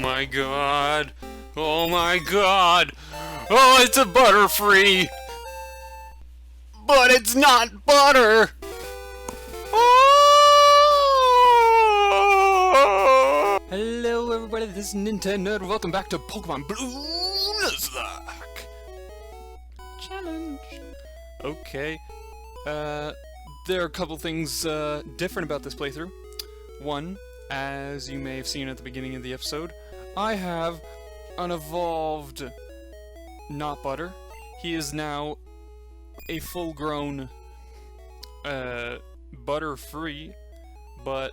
my god! Oh my god! Oh, it's a Butterfree! But it's not butter! Oh! Hello everybody, this is Nintennerd. Welcome back to Pokemon Blue Nuzlocke! Challenge! Okay, there are a couple things different about this playthrough. One, as you may have seen at the beginning of the episode, I have an evolved not butter. He is now a full-grown Butterfree, but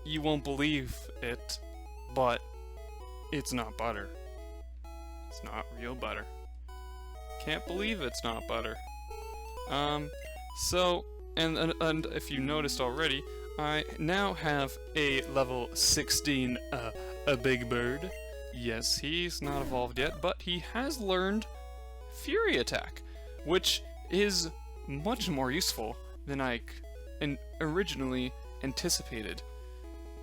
you won't believe it, but it's not butter. It's not real butter. Can't believe it's not butter. So, and if you noticed already, I now have a level 16, a big bird. Yes, he's not evolved yet, but he has learned Fury Attack, which is much more useful than I originally anticipated.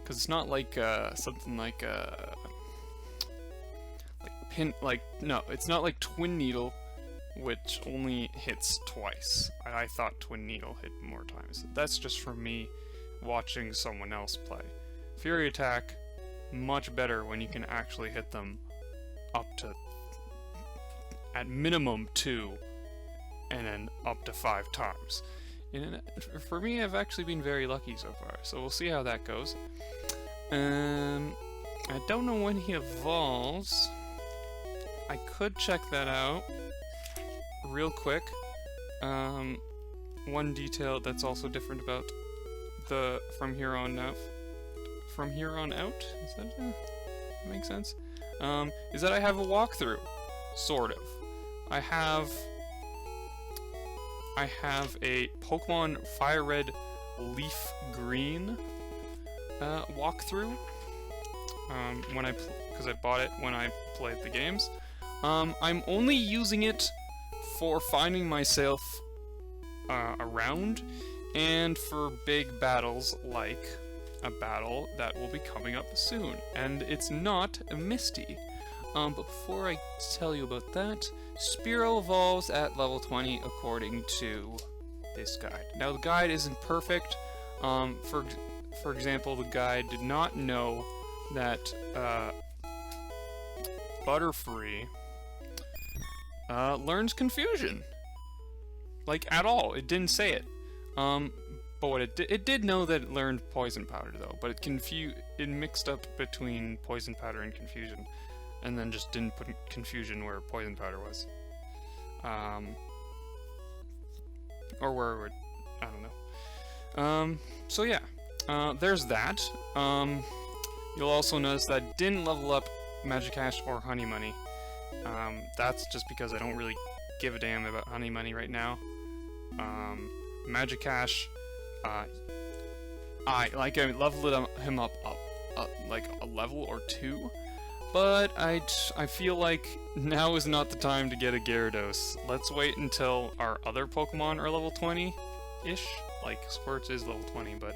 Because it's not like, something like, no, it's not like Twin Needle, which only hits twice. I thought Twin Needle hit more times. That's just from me watching someone else play. Fury Attack, much better when you can actually hit them up to, at minimum 2, and then up to 5 times. And for me, I've actually been very lucky so far, so we'll see how that goes. I don't know when he evolves. I could check that out real quick. One detail that's also different about the from here on out, is that make sense? Is that I have a walkthrough, sort of. I have a Pokemon Fire Red Leaf Green walkthrough. Because I bought it when I played the games. I'm only using it for finding myself around, and for big battles like a battle that will be coming up soon. And it's not Misty. But before I tell you about that, Spearow evolves at level 20 according to this guide. Now the guide isn't perfect. For example, the guide did not know that Butterfree learns Confusion. Like, at all. It didn't say it. But what it did know that it learned Poison Powder, though. But it mixed up between Poison Powder and Confusion. And then just didn't put Confusion where Poison Powder was. Or where it would, I don't know. So yeah. There's that. You'll also notice that I didn't level up Magicash or Honey Money. That's just because I don't really give a damn about Honey Money right now. Magicash, I leveled him up like a level or 2, but I feel like now is not the time to get a Gyarados. Let's wait until our other Pokemon are level 20-ish. Like, Squirts is level 20, but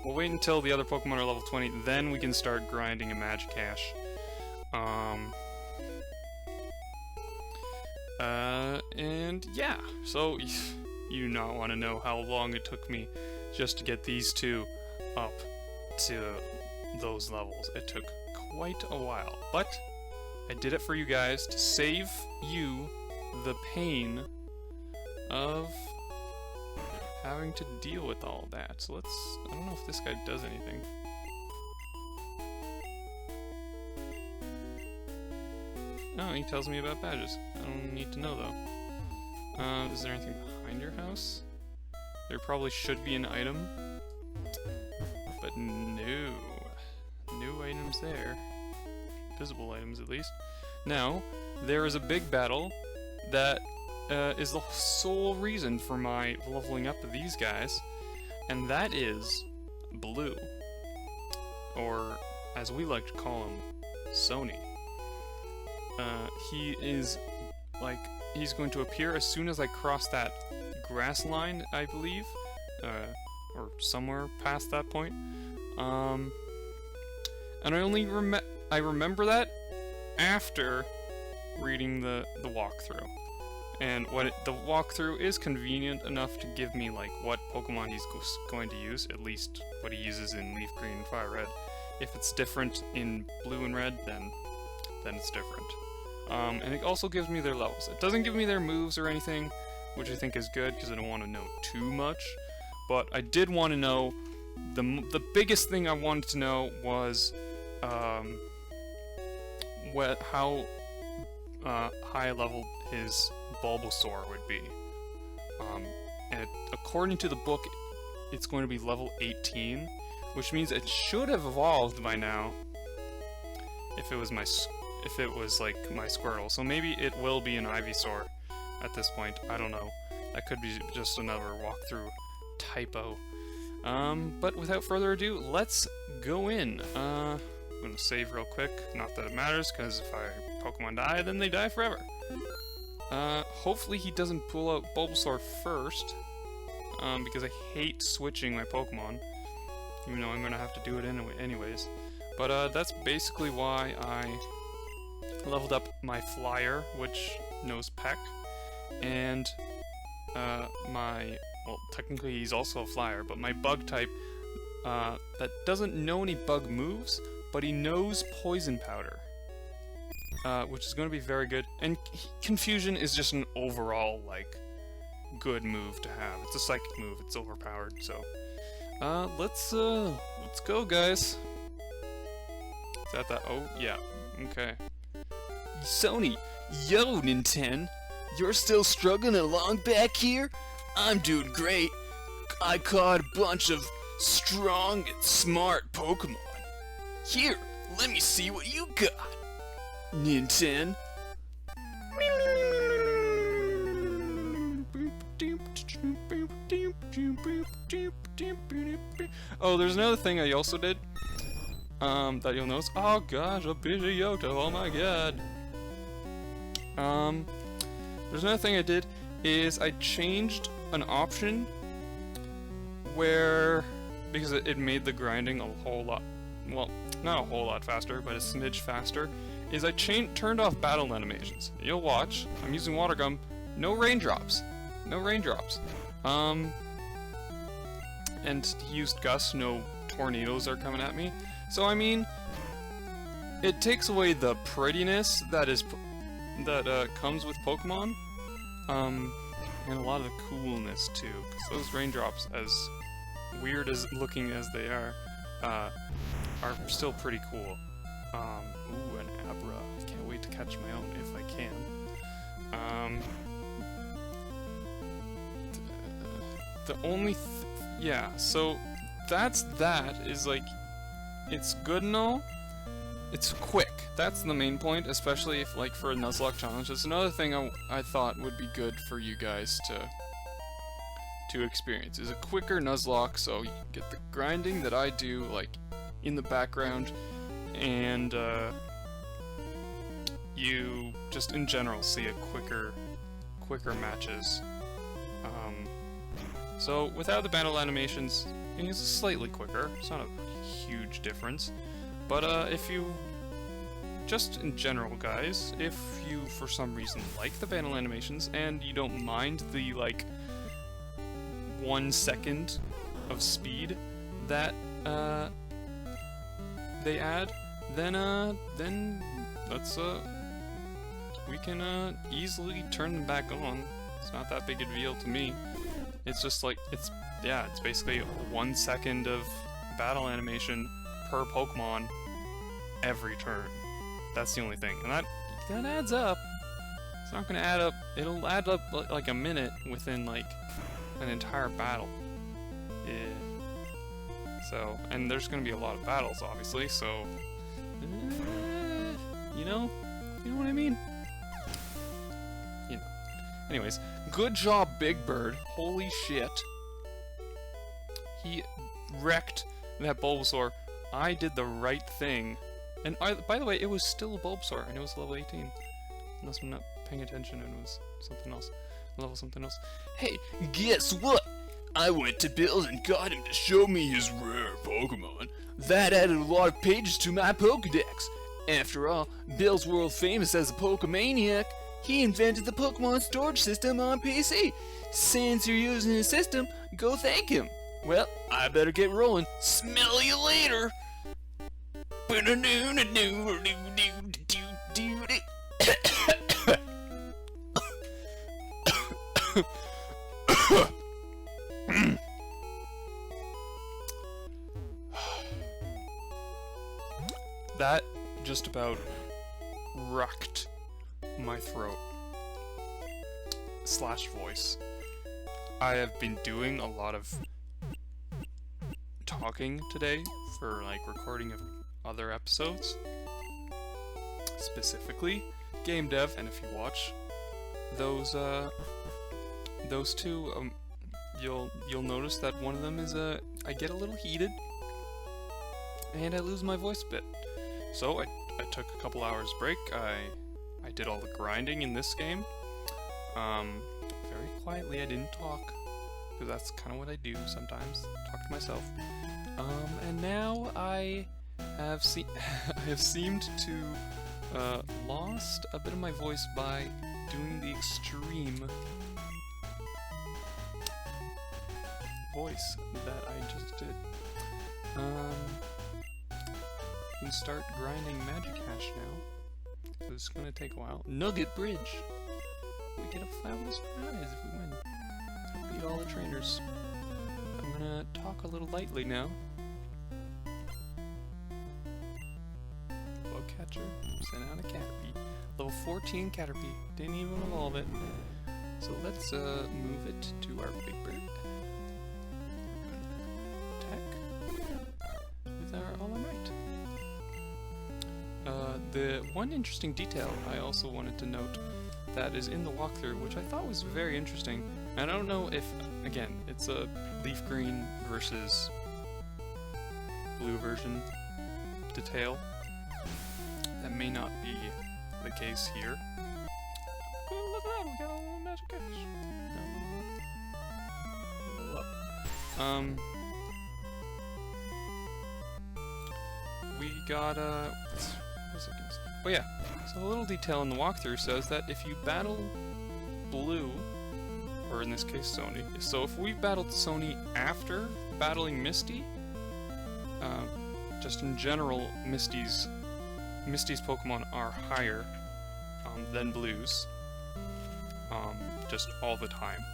we'll wait until the other Pokemon are level 20, then we can start grinding a Magicash. And yeah, so you do not want to know how long it took me just to get these two up to those levels. It took quite a while, but I did it for you guys to save you the pain of having to deal with all that. So I don't know if this guy does anything. Oh, he tells me about badges. I don't need to know, though. Is there anything behind your house? There probably should be an item. But no. No items there. Visible items, at least. Now, there is a big battle that is the sole reason for my leveling up of these guys, and that is Blue. Or, as we like to call him, Sony. He is, like, he's going to appear as soon as I cross that grass line, I believe, or somewhere past that point. And I remember that after reading the walkthrough. And the walkthrough is convenient enough to give me like what Pokemon he's going to use, at least what he uses in Leaf Green and Fire Red. If it's different in Blue and Red, then it's different. And it also gives me their levels. It doesn't give me their moves or anything, which I think is good because I don't want to know too much. But I did want to know, the biggest thing I wanted to know was how high level his Bulbasaur would be. And according to the book, it's going to be level 18, which means it should have evolved by now if it was like my Squirtle. So maybe it will be an Ivysaur at this point. I don't know. That could be just another walkthrough typo. But without further ado, let's go in. I'm gonna save real quick. Not that it matters, because if Pokemon die, then they die forever. Hopefully he doesn't pull out Bulbasaur first, because I hate switching my Pokemon, even though I'm gonna have to do it anyways. But that's basically why I leveled up my Flyer, which knows Peck, and well, technically he's also a Flyer, but my Bug type that doesn't know any bug moves, but he knows Poison Powder, which is going to be very good. And Confusion is just an overall, like, good move to have. It's a psychic move. It's overpowered. So, let's go, guys. Is that? Oh, yeah. Okay. Sony, yo, Nintendo, you're still struggling along back here? I'm doing great. I caught a bunch of strong and smart Pokemon. Here, let me see what you got, Nintendo. Oh, there's another thing I also did, that you'll notice. Oh gosh, a Pidgeotto, oh my god. There's another thing I did, is I changed an option where, because it made the grinding a whole lot, well, not a whole lot faster, but a smidge faster, is I turned off battle animations. You'll watch, I'm using Water Gum, no raindrops. No raindrops. And used Gust, no tornadoes are coming at me. So I mean, it takes away the prettiness that comes with Pokemon, and a lot of the coolness too. Because those raindrops, as weird as looking as they are still pretty cool. Ooh, an Abra. I can't wait to catch my own if I can. The only yeah, so that is like, it's good and all. It's quick. That's the main point, especially if, like, for a Nuzlocke challenge. It's another thing I thought would be good for you guys to experience, is a quicker Nuzlocke, so you get the grinding that I do, like, in the background, and you just in general see a quicker matches. So without the battle animations, it's slightly quicker. It's not a huge difference. But if you, just in general, guys, if you for some reason like the battle animations and you don't mind the, like, 1 second of speed that they add, then let's we can easily turn them back on. It's not that big a deal to me. It's just like, it's basically 1 second of battle animation per Pokemon every turn. That's the only thing, and that adds up. It's not gonna add up. It'll add up like a minute within, like, an entire battle. Yeah. So, and there's gonna be a lot of battles, obviously. So, you know what I mean. You know. Anyways, good job, Big Bird. Holy shit. He wrecked that Bulbasaur. I did the right thing. And by the way, it was still a Bulbasaur, and it was level 18. Unless I'm not paying attention and it was something else. Level something else. Hey, guess what? I went to Bill's and got him to show me his rare Pokemon. That added a lot of pages to my Pokedex. After all, Bill's world famous as a Pokemaniac. He invented the Pokemon storage system on PC. Since you're using his system, go thank him. Well, I better get rolling. Smell you later. That just about wrecked my throat slash voice. I have been doing a lot of talking today for like recording of other episodes, specifically game dev, and if you watch those two, you'll notice that one of them is I get a little heated and I lose my voice a bit. So I took a couple hours break. I did all the grinding in this game. Very quietly, I didn't talk, because that's kind of what I do sometimes, talk to myself. And now I have seemed to lost a bit of my voice by doing the extreme voice that I just did. Can start grinding Magic Hash now. So it's gonna take a while. Nugget Bridge! We get a fabulous prize if we win. Beat all the trainers. I'm gonna talk a little lightly now. Bug catcher, sent out a Caterpie. Level 14 Caterpie. Didn't even evolve it. So let's move it to our Big Bird. Attack with our All Might. The one interesting detail I also wanted to note that is in the walkthrough, which I thought was very interesting, and I don't know if, again, it's a leaf green versus blue version detail. That may not be the case here. Oh, look at that, we got a little Magic Cash. Level up. We got oh yeah, so the little detail in the walkthrough says that if you battle Blue, or in this case Sony, so if we battled Sony after battling Misty, just in general, Misty's Pokemon are higher than Blue's, just all the time.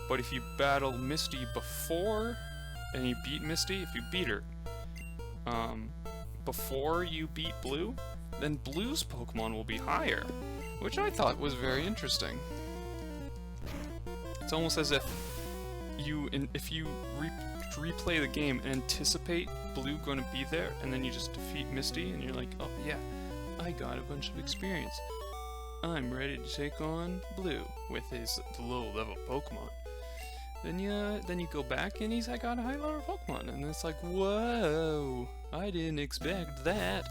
But if you battle Misty before, and you beat Misty, if you beat her, before you beat Blue, then Blue's Pokemon will be higher, which I thought was very interesting. It's almost as if if you replay the game and anticipate Blue going to be there, and then you just defeat Misty, and you're like, oh yeah, I got a bunch of experience. I'm ready to take on Blue with his low-level Pokemon. Then you go back and I got a high-level Pokemon, and it's like, whoa, I didn't expect that.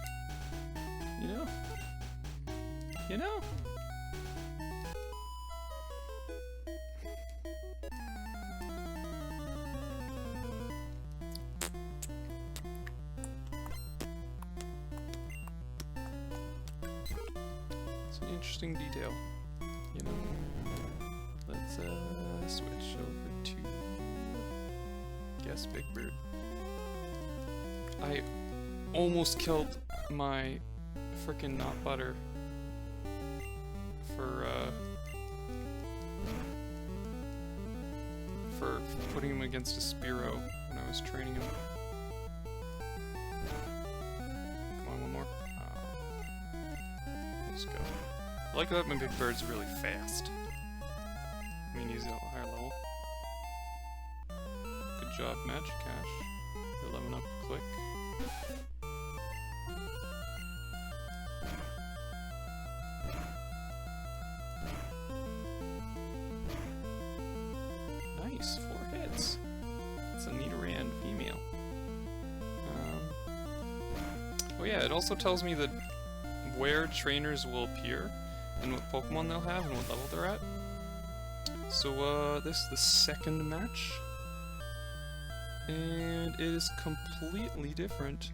You know? You know? It's an interesting detail, you know? Let's switch over to guess Big Bird. I almost killed my frickin' Not Butter for putting him against a Spearow when I was training him. Come on, one more. Let's go. I like that my Big Bird's really fast. I mean, he's at a higher level. Good job, Magic Cash. You're leveling up quick. Nice, 4 hits. It's a Nidoran female. Oh yeah, it also tells me that where trainers will appear and what Pokemon they'll have and what level they're at. So this is the second match, and and it is completely different.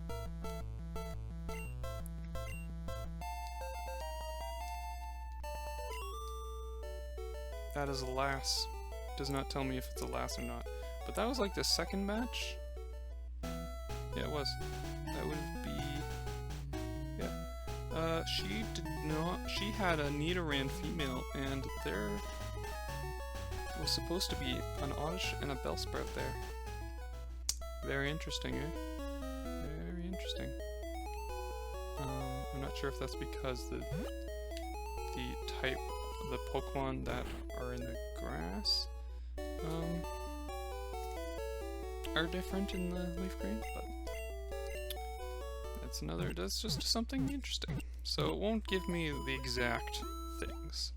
That is a lass. Does not tell me if it's a lass or not. But that was like the second match? Yeah, it was. That would be... yeah. She did not... She had a Nidoran female, and there was supposed to be an Oddish and a Bellsprout there. Very interesting, eh? Very interesting. I'm not sure if that's because the type... the Pokemon that are in the grass are different in the leaf green, but that's just something interesting. So it won't give me the exact things.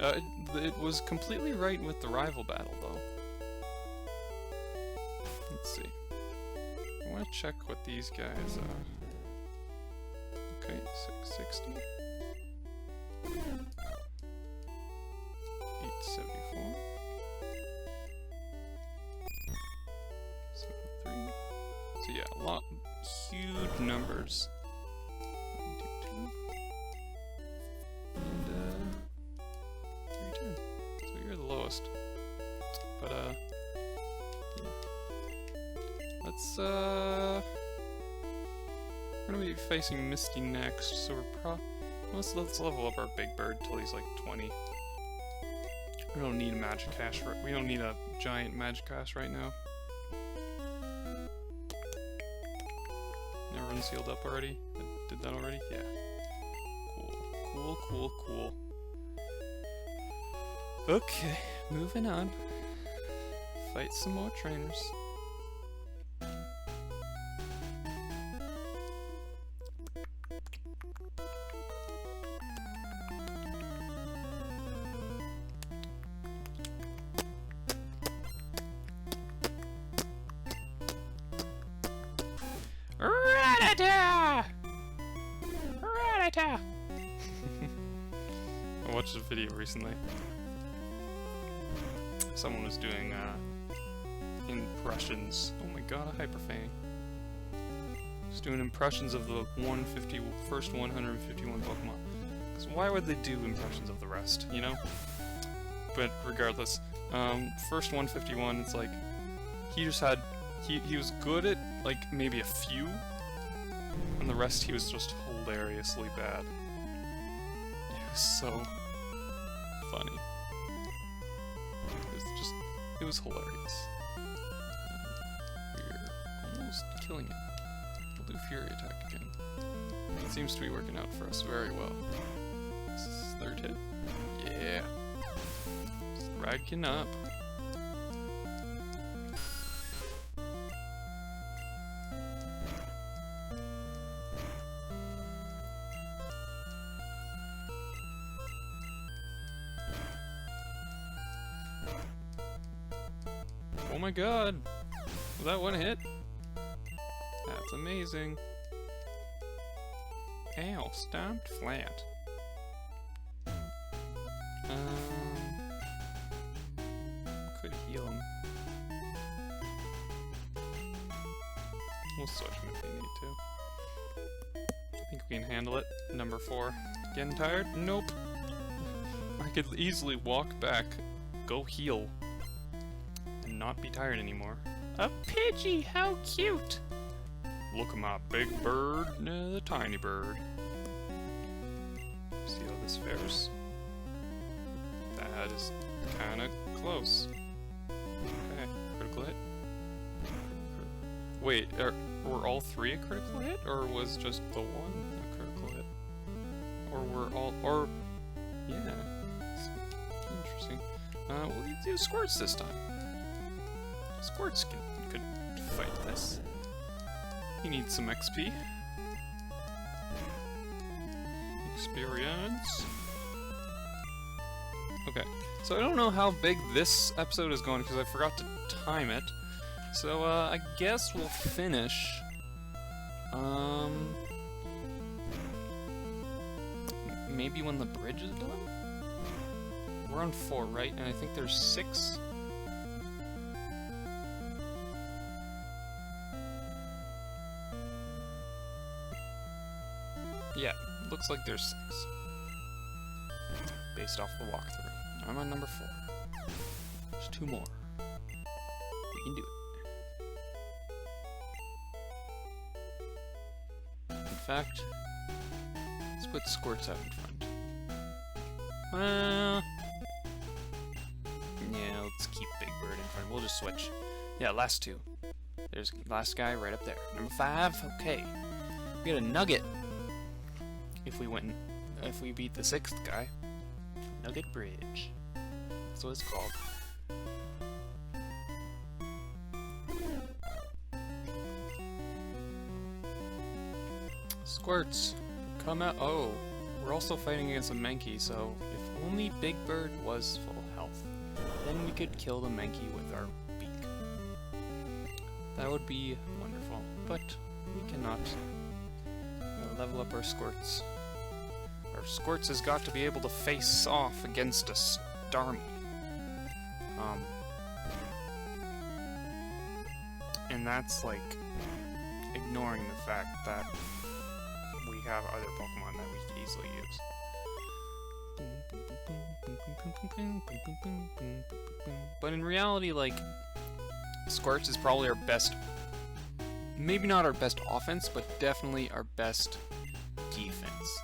It was completely right with the rival battle, though. Let's see. I want to check what these guys are. Okay, 660. 874. 73. So yeah, huge numbers. 1, 2, 2. And 310. So you're the lowest. But yeah. Let's we're gonna be facing Misty next, so let's level up our Big Bird till he's like 20. We don't need a Magikarp. We don't need a giant Magikarp right now. Everyone's healed up already? I did that already? Yeah. Cool. Okay, moving on. Fight some more trainers. I watched a video recently. Someone was doing impressions. Oh my god, a Hyperfang. Just doing impressions of the first 151 Pokemon. Because why would they do impressions of the rest, you know? But regardless, first 151, it's like he just had he was good at like maybe a few, and the rest he was just hilariously bad. It was so funny. It was hilarious. We're almost killing it. We'll do Fury Attack again. It seems to be working out for us very well. This is third hit. Yeah. Just racking up. Oh my god! Was that one hit? That's amazing. Ow, stomped flat. Could heal him. We'll switch him if we need to. I think we can handle it. Number 4. Getting tired? Nope. I could easily walk back, go heal, and not be tired anymore. A Pidgey! How cute! Look at my big bird, the tiny bird. See how this fares? That is kinda close. Okay, critical hit. Wait, were all 3 a critical hit, or was just the one a critical hit? Or were all, yeah. Interesting. We'll do Squirts this time. Squirts could fight this. He needs some XP. Experience. Okay, so I don't know how big this episode is going because I forgot to time it. So, I guess we'll finish. Maybe when the bridge is done? We're on 4, right? And I think there's 6. Yeah, looks like there's 6. Based off the walkthrough. I'm on number 4. There's 2 more. We can do it. In fact, let's put Squirts out in front. Well... yeah, let's keep Big Bird in front. We'll just switch. Yeah, last 2. There's last guy right up there. Number 5, okay. We got a nugget. If we beat the 6th guy. Nugget Bridge. That's what it's called. Squirts, come out. Oh, we're also fighting against a Mankey, so if only Big Bird was full health, then we could kill the Mankey with our beak. That would be wonderful, but we cannot. Level up our Squirts. Our Squirts has got to be able to face off against a Starmie. And that's like ignoring the fact that we have other Pokemon that we could easily use. But in reality, like, Squirts is probably our best, maybe not our best offense, but definitely our best defense.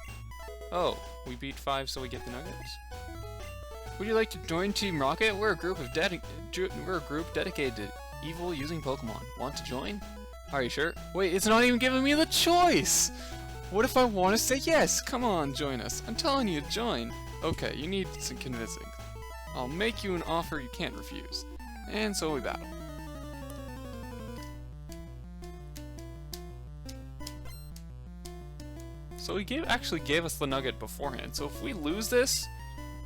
Oh, we beat 5, so we get the nuggets. Would you like to join Team Rocket? We're a group dedicated to evil using Pokemon. Want to join? Are you sure? Wait, it's not even giving me the choice! What if I want to say yes? Come on, join us. I'm telling you, join. Okay, you need some convincing. I'll make you an offer you can't refuse. And so we battle. So he actually gave us the nugget beforehand. So if we lose this,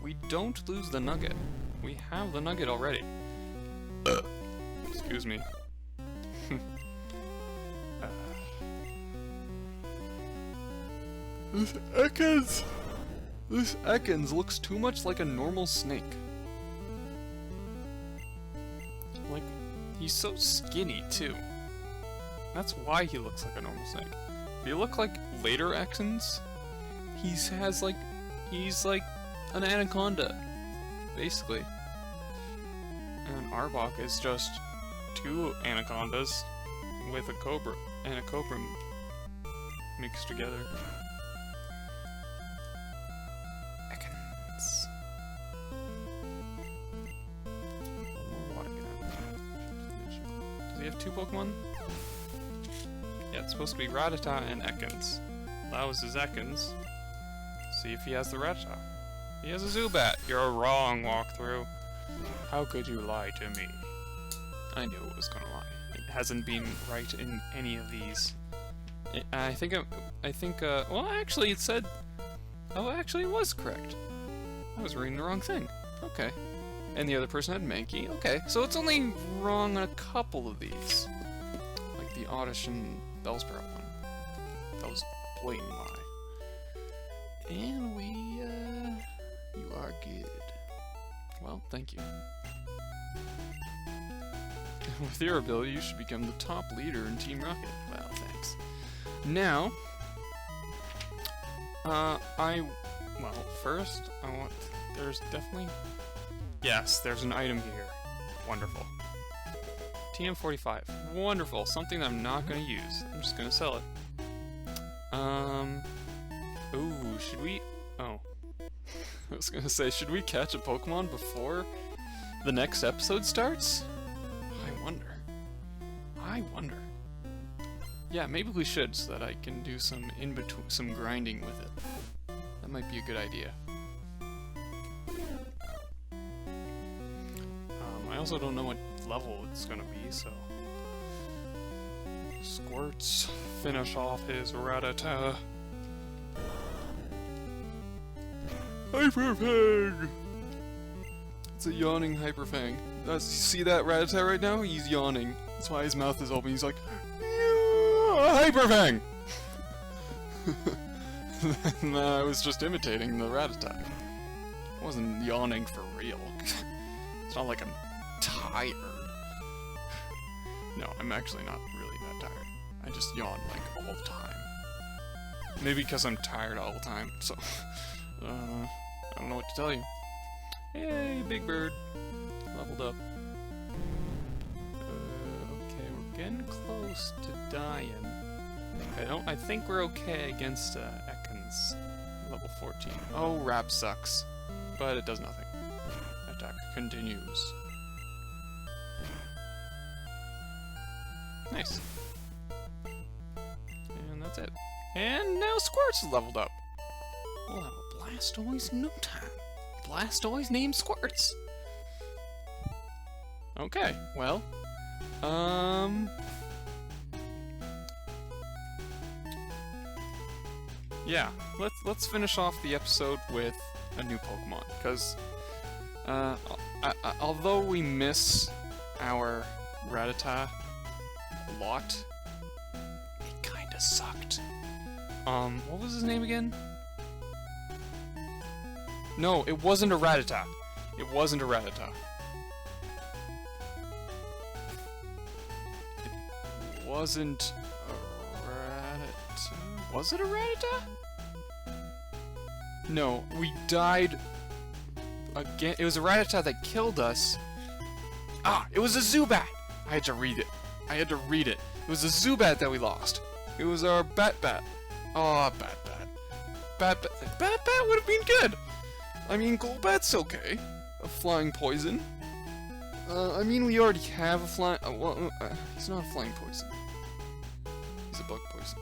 we don't lose the nugget. We have the nugget already. Excuse me. This Ekans looks too much like a normal snake. Like, he's so skinny too. That's why he looks like a normal snake. If you look like later Ekans, he's like an anaconda, basically. And Arbok is just 2 anacondas with a cobra and a cobra mixed together. Ekans. Does he have 2 Pokemon? Yeah, it's supposed to be Rattata and Ekans. That was his Ekans. See if he has the Rattata. He has a Zubat. You're wrong, walkthrough. How could you lie to me? I knew it was gonna lie. It hasn't been right in any of these. Well, actually, it said... Oh, actually, it was correct. I was reading the wrong thing. Okay. And the other person had Mankey. Okay, so it's only wrong on a couple of these. Like the Oddish and Bellsprout one. That was a blatant lie. And you are good. Well, thank you. With your ability, you should become the top leader in Team Rocket. Well, thanks. Now, first, there's definitely... Yes, there's an item here. Wonderful. TM45. Wonderful. Something that I'm not going to use. I'm just going to sell it. Ooh, should we... Oh. I was going to say, should we catch a Pokemon before the next episode starts? I wonder. Yeah, maybe we should, so that I can do some grinding with it. That might be a good idea. I also don't know what level it's gonna be, so... Squirts, finish off his Rattata. Hyperfang! It's a yawning Hyperfang. See that Rattata right now? He's yawning. That's why his mouth is open. He's like, Hyperfang! I was just imitating the Rattata. I wasn't yawning for real. It's not like I'm tired. No, I'm actually not really that tired. I just yawn like all the time. Maybe because I'm tired all the time, so... I don't know what to tell you. Yay, big bird. Leveled up. Okay, we're getting close to dying. I think we're okay against Ekans. Level 14. Oh, Rap sucks. But it does nothing. Attack continues. Nice. And that's it. And now Squirt's leveled up. We'll have a Blastoise in no time. Blastoise named Squirts. Okay, well, yeah, let's finish off the episode with a new Pokemon, because although we miss our Rattata a lot, it kinda sucked. What was his name again? No, it wasn't a Rattata. It wasn't a Rattata. It wasn't a Rattata. Was it a Rattata? No, we died again. It was a Rattata that killed us. Ah, it was a Zubat! I had to read it. It was a Zubat that we lost. It was our Bat-Bat. Oh, Bat-Bat. Bat-Bat would have been good! I mean, Golbat's okay. A flying poison. I mean, we already have a flying... he's not a flying poison. He's a bug poison.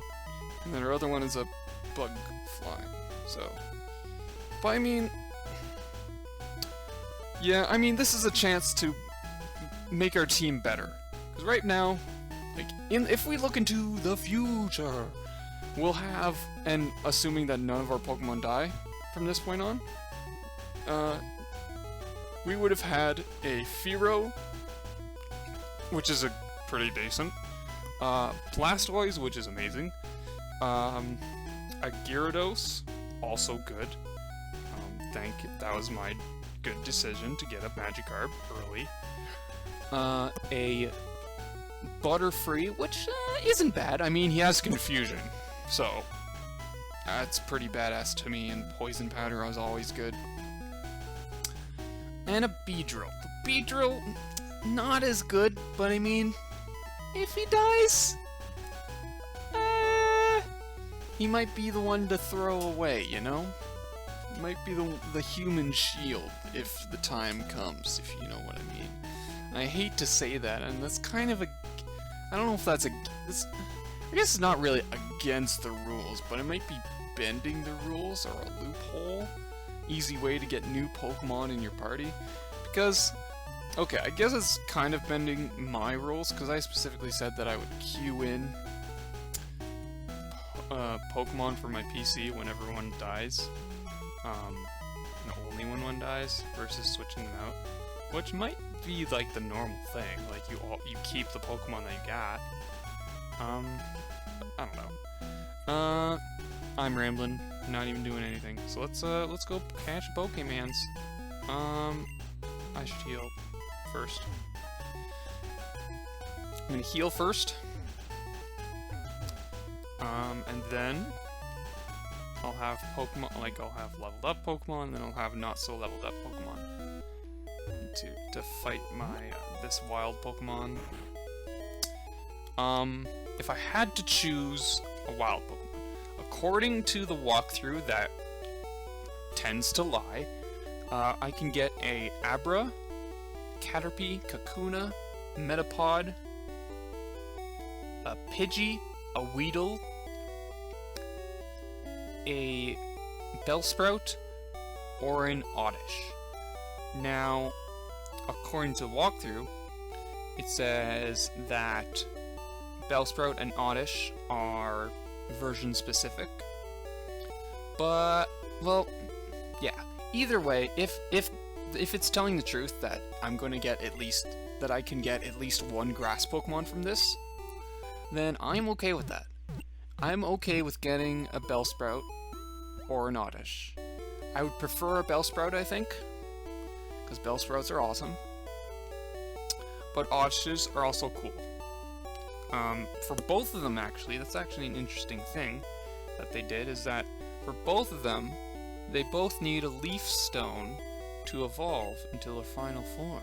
And then our other one is a bug flying, so... But I mean... Yeah, I mean, this is a chance to make our team better. Because right now, like, if we look into the future, we'll have, and assuming that none of our Pokemon die from this point on, we would have had a Fearow, which is a pretty decent, Blastoise, which is amazing, a Gyarados, also good. That was my good decision to get a Magikarp early. A Butterfree, which isn't bad. I mean, he has Confusion, so that's pretty badass to me, and Poison Powder was always good. And a Beedrill. The Beedrill, not as good, but I mean, if he dies, he might be the one to throw away, you know? He might be the human shield if the time comes, if you know what I mean. I hate to say that, and that's kind of a... I don't know if that's a... I guess it's not really against the rules, but it might be bending the rules or a loophole. Easy way to get new Pokemon in your party. Because, okay, I guess it's kind of bending my rules, because I specifically said that I would queue in Pokemon for my PC whenever one dies. And only when one dies, versus switching them out. Which might be like the normal thing, like you keep the Pokemon that you got. I don't know. I'm rambling, not even doing anything. So let's go catch Pokemons. I should heal first. I'm gonna heal first. And then I'll have Pokemon, like I'll have leveled up Pokemon, and then I'll have not so leveled up Pokemon to fight my this wild Pokemon. If I had to choose a wild Pokemon, according to the walkthrough that tends to lie, I can get a Abra, Caterpie, Kakuna, Metapod, a Pidgey, a Weedle, a Bellsprout, or an Oddish. Now, according to the walkthrough, it says that Bellsprout and Oddish are version specific. But, well, yeah. Either way, if it's telling the truth that I'm going to get that I can get at least one grass Pokemon from this, then I'm okay with that. I'm okay with getting a Bellsprout or an Oddish. I would prefer a Bellsprout, I think, because Bellsprouts are awesome. But Oddishes are also cool. For both of them, actually, that's actually an interesting thing. that they did is that for both of them, they both need a leaf stone to evolve until their final form.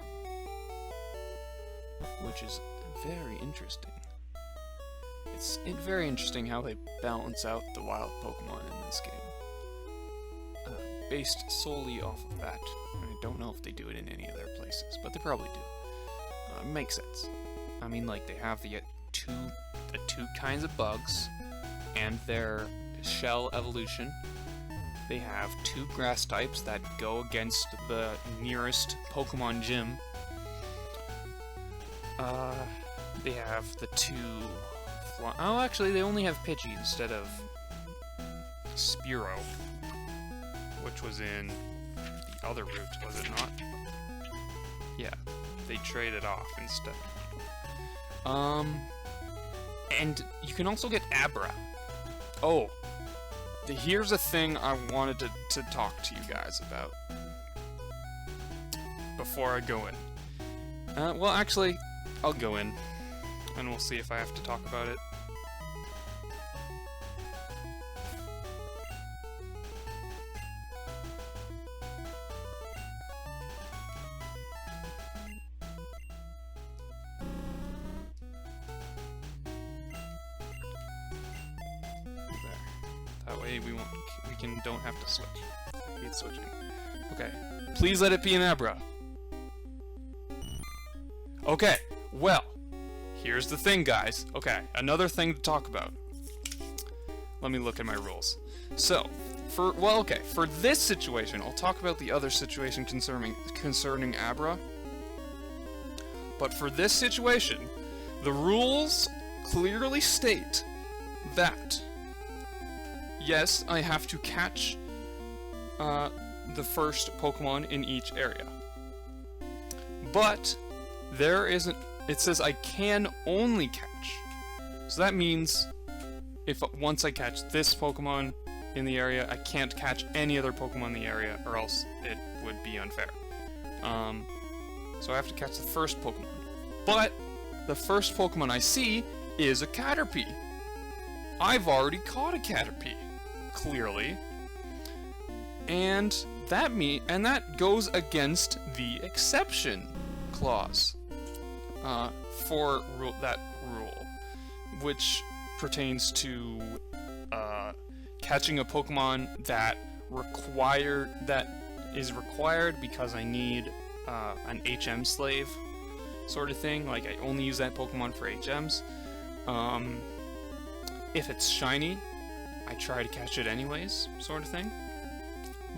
Which is very interesting. It's very interesting how they balance out the wild Pokemon in this game. Based solely off of that. I don't know if they do it in any other places, but they probably do. Makes sense. I mean, like, they have the two kinds of bugs, and their shell evolution. They have 2 grass types that go against the nearest Pokemon gym. They have the 2... Oh, actually, they only have Pidgey instead of Spearow, which was in the other route, was it not? Yeah, they traded off instead. And you can also get Abra. Oh, here's a thing I wanted to talk to you guys about before I go in. Well, actually, I'll go in, and we'll see if I have to talk about it. That way we don't have to switch. I hate switching. Okay. Please let it be an Abra. Okay, well, here's the thing, guys. Okay, another thing to talk about. Let me look at my rules. So, for this situation, I'll talk about the other situation concerning Abra. But for this situation, the rules clearly state that yes, I have to catch the first Pokemon in each area. But it says I can only catch. So that means once I catch this Pokemon in the area, I can't catch any other Pokemon in the area, or else it would be unfair. So I have to catch the first Pokemon. But the first Pokemon I see is a Caterpie. I've already caught a Caterpie, clearly. And that goes against the exception clause for that rule, which pertains to catching a Pokemon that is required because I need an HM slave sort of thing. Like, I only use that Pokemon for HMs. If it's shiny, I try to catch it anyways, sort of thing.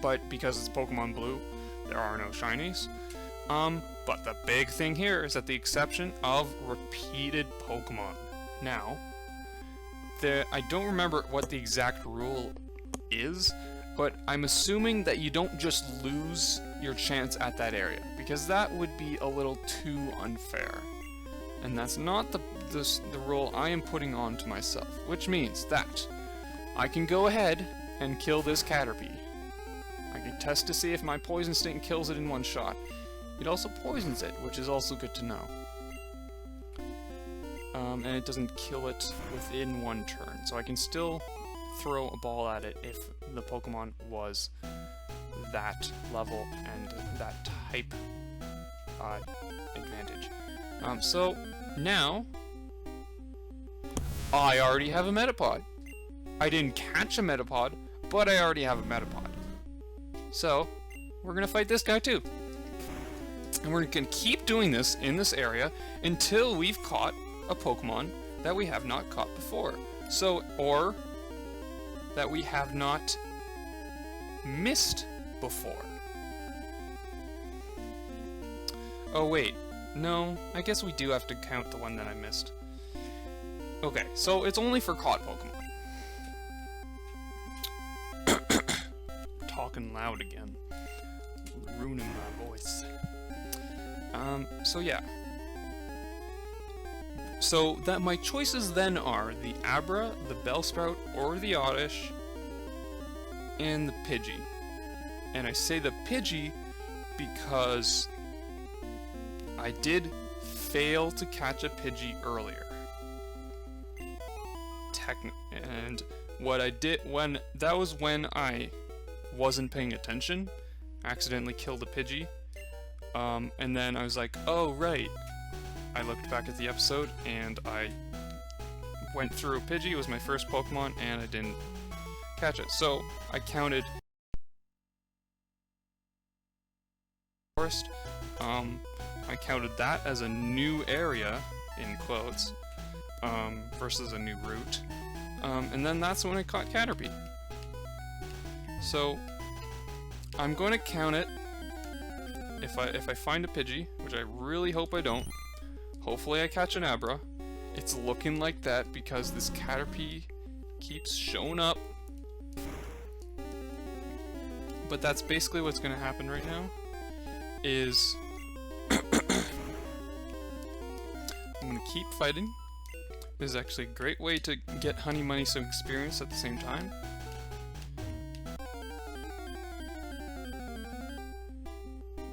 But because it's Pokemon Blue, there are no shinies. But the big thing here is that the exception of repeated Pokemon. Now, I don't remember what the exact rule is, but I'm assuming that you don't just lose your chance at that area, because that would be a little too unfair. And that's not the rule I am putting on to myself, which means that I can go ahead and kill this Caterpie. I can test to see if my Poison Sting kills it in one shot. It also poisons it, which is also good to know. And it doesn't kill it within one turn, so I can still throw a ball at it if the Pokemon was that level and that type advantage. So now I already have a Metapod. I didn't catch a Metapod, but I already have a Metapod. So we're gonna fight this guy too. And we're gonna keep doing this in this area until we've caught a Pokemon that we have not caught before. Or that we have not missed before. Oh wait, no, I guess we do have to count the one that I missed. Okay, so it's only for caught Pokemon. Talking loud again. Ruining my voice. So yeah. So that my choices then are the Abra, the Bellsprout, or the Oddish, and the Pidgey. And I say the Pidgey because I did fail to catch a Pidgey earlier. and what I did that was when I wasn't paying attention, accidentally killed a Pidgey, and then I was like, oh right, I looked back at the episode and I went through a Pidgey. It was my first Pokemon and I didn't catch it, so I counted forest. I counted that as a new area, in quotes, versus a new route. And then that's when I caught Caterpie. So I'm going to count it if I find a Pidgey, which I really hope I don't. Hopefully I catch an Abra. It's looking like that because this Caterpie keeps showing up. But that's basically what's going to happen right now. Is I'm gonna keep fighting. This is actually a great way to get Honey Money some experience at the same time.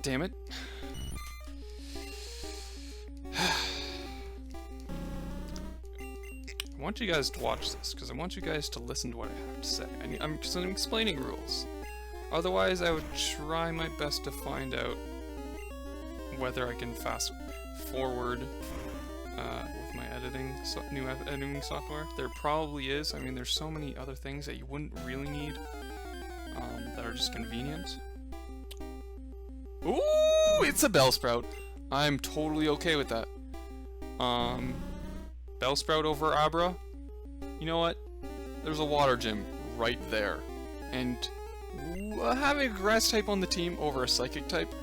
Damn it. I want you guys to watch this, because I want you guys to listen to what I have to say. I'm explaining rules. Otherwise, I would try my best to find out whether I can fast forward with my new editing software. There probably is. I mean, there's so many other things that you wouldn't really need that are just convenient. Ooh, it's a Bellsprout. I'm totally okay with that. Bellsprout over Abra. You know what? There's a water gym right there, and having a grass type on the team over a psychic type.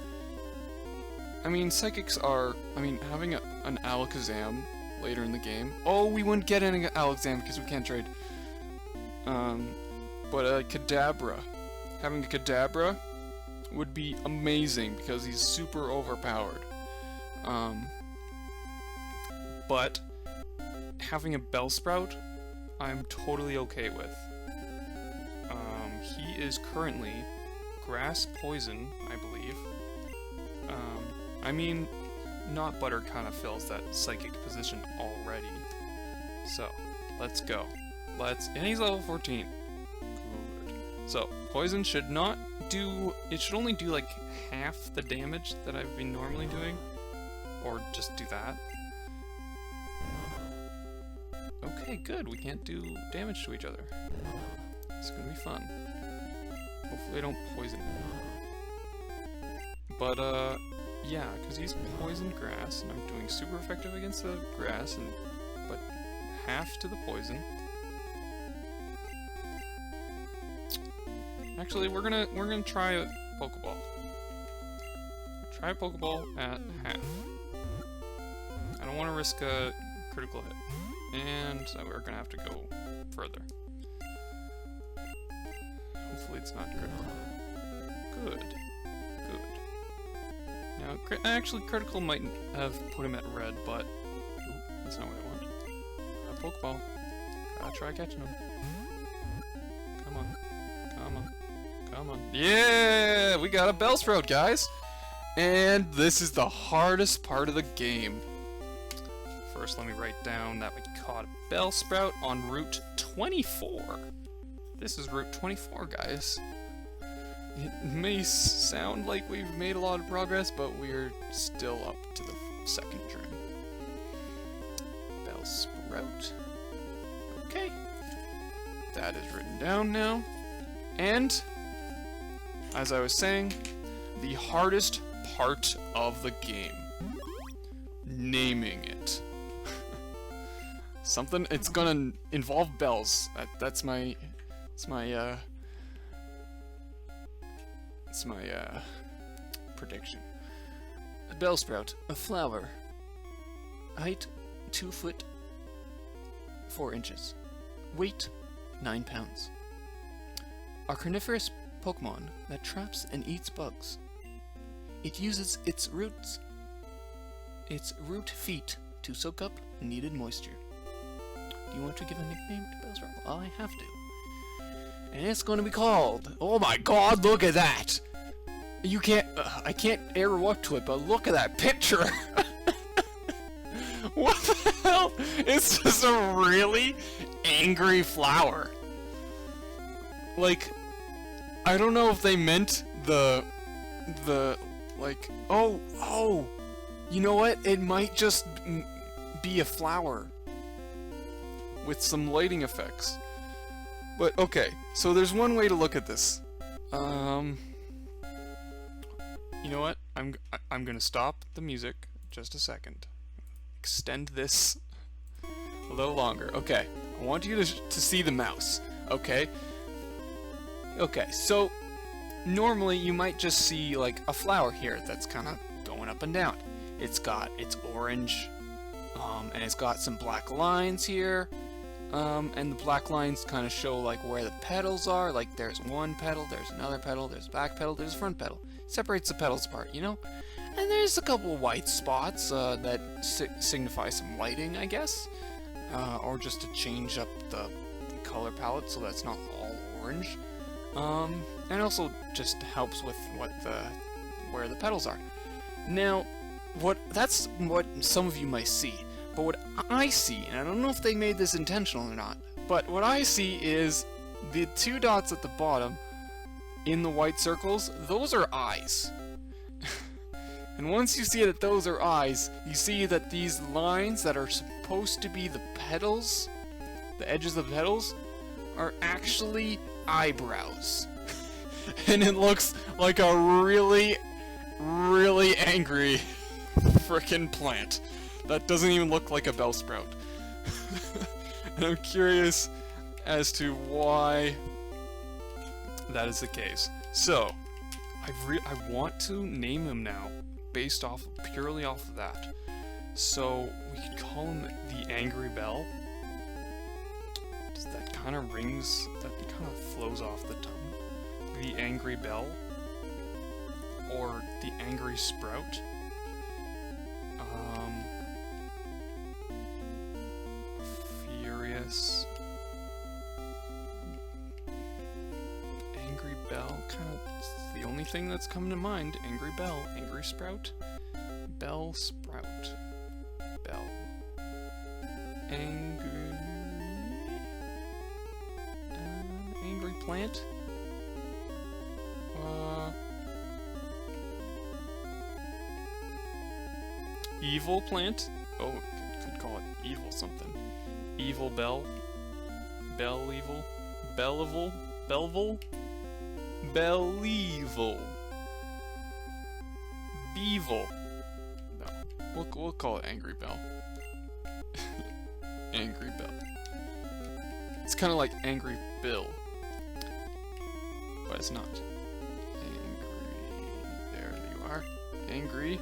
I mean, psychics are... I mean, having an Alakazam later in the game... Oh, we wouldn't get any Alakazam because we can't trade. But a Kadabra. Having a Kadabra would be amazing because he's super overpowered. But having a Bellsprout, I'm totally okay with. He is currently Grass Poison, I believe. I mean, Not Butter kind of fills that psychic position already. So, let's go. And he's level 14. Good. So, Poison should not do... It should only do like half the damage that I've been normally doing. Or just do that. Okay, good. We can't do damage to each other. It's gonna be fun. Hopefully I don't poison him. But, yeah, because he's poisoned grass, and I'm doing super effective against the grass, but half to the poison. Actually, we're gonna try a Pokeball. Try a Pokeball at half. I don't want to risk a critical hit, and we're gonna have to go further. Hopefully it's not critical. Good. Now, actually, critical might have put him at red, but... Ooh, that's not what I want. A Pokeball. Gotta try catching him. Come on. Come on. Come on. Yeah! We got a Bellsprout, guys! And this is the hardest part of the game. First, let me write down that we caught a Bellsprout on Route 24. This is Route 24, guys. It may sound like we've made a lot of progress, but we're still up to the second gym. Bellsprout. Okay. That is written down now. And, as I was saying, the hardest part of the game. Naming it. Something, it's gonna involve bells. That's my prediction. A Bellsprout, a flower. Height, 2 foot, 4 inches. Weight, 9 pounds. A carnivorous Pokemon that traps and eats bugs. It uses its root feet to soak up needed moisture. Do you want to give a nickname to Bellsprout? Well, I have to. And it's going to be called... Oh my god, look at that! You can't... I can't arrow up to it, but look at that picture! What the hell? It's just a really angry flower. Like, I don't know if they meant the like, oh, you know what? It might just be a flower with some lighting effects. But okay, so there's one way to look at this. You know what? I'm gonna stop the music just a second. Extend this a little longer. Okay, I want you to see the mouse. Okay. Okay, so normally you might just see like a flower here that's kind of going up and down. It's orange, and it's got some black lines here. And the black lines kind of show like where the petals are. Like there's one petal, there's another petal, there's a back petal, there's a front petal. Separates the petals apart, you know? And there's a couple white spots that signify some lighting, I guess. Or just to change up the color palette so that's not all orange. And also just helps with where the petals are. Now, that's what some of you might see. But what I see, and I don't know if they made this intentional or not, but what I see is the two dots at the bottom in the white circles, those are eyes. And once you see that those are eyes, you see that these lines that are supposed to be the petals, the edges of the petals, are actually eyebrows. And it looks like a really, really angry frickin' plant. That doesn't even look like a bell sprout. And I'm curious as to why that is the case. So, I want to name him now, based purely off of that. So, we could call him the Angry Bell. Does that kind of rings, that kind of flows off the tongue? The Angry Bell? Or the Angry Sprout? Furious. Angry Bell, kind of the only thing that's coming to mind. Angry Bell, Angry Sprout, Bell Sprout, Bell, Angry, Angry Plant, Evil Plant. Oh, could call it Evil something. Evil Bell, Bell Evil, Bellival, Belleville. Believal. Beevil. No. We'll call it Angry Bell. Angry Bell. It's kind of like Angry Bill. But it's not. Angry. There you are. Angry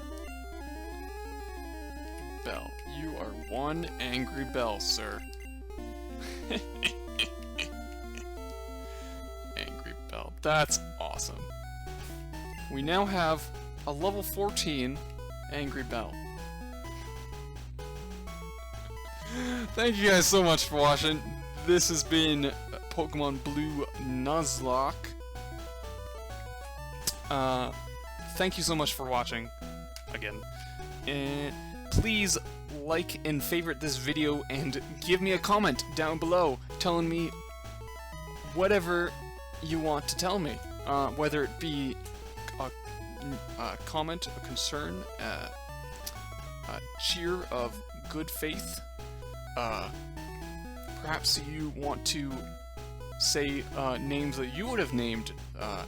Bell. You are one Angry Bell, sir. That's awesome. We now have a level 14 Angry Bell. Thank you guys so much for watching. This has been Pokemon Blue Nuzlocke. Thank you so much for watching again. And please like and favorite this video and give me a comment down below telling me whatever you want to tell me, whether it be a comment, a concern, a cheer of good faith. Perhaps you want to say names that you would have named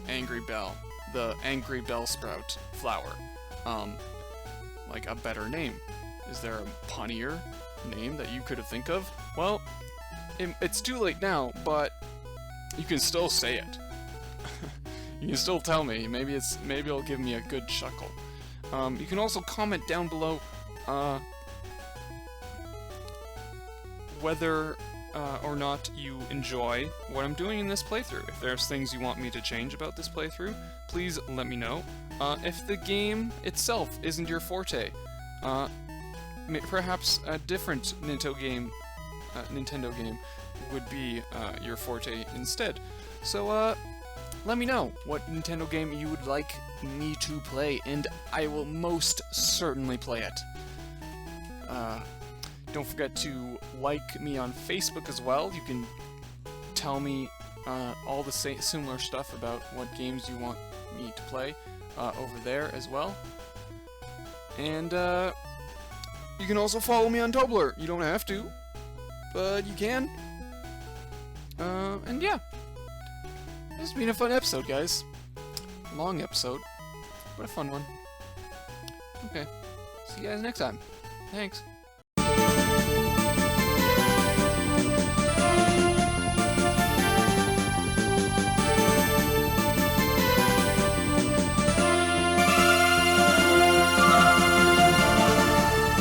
Angry Bell, the Angry Bell Sprout flower. Like a better name. Is there a punnier name that you could have think of? Well, it's too late now, but you can still say it. You can still tell me. Maybe it'll give me a good chuckle. You can also comment down below whether or not you enjoy what I'm doing in this playthrough. If there's things you want me to change about this playthrough, please let me know. If the game itself isn't your forte, perhaps a different Nintendo game would be your forte instead. So let me know what Nintendo game you would like me to play, and I will most certainly play it. Don't forget to like me on Facebook as well. You can tell me all the similar stuff about what games you want me to play over there as well. And you can also follow me on Tumblr. You don't have to, but you can. And yeah, this has been a fun episode, guys. Long episode, but a fun one. Okay, see you guys next time. Thanks.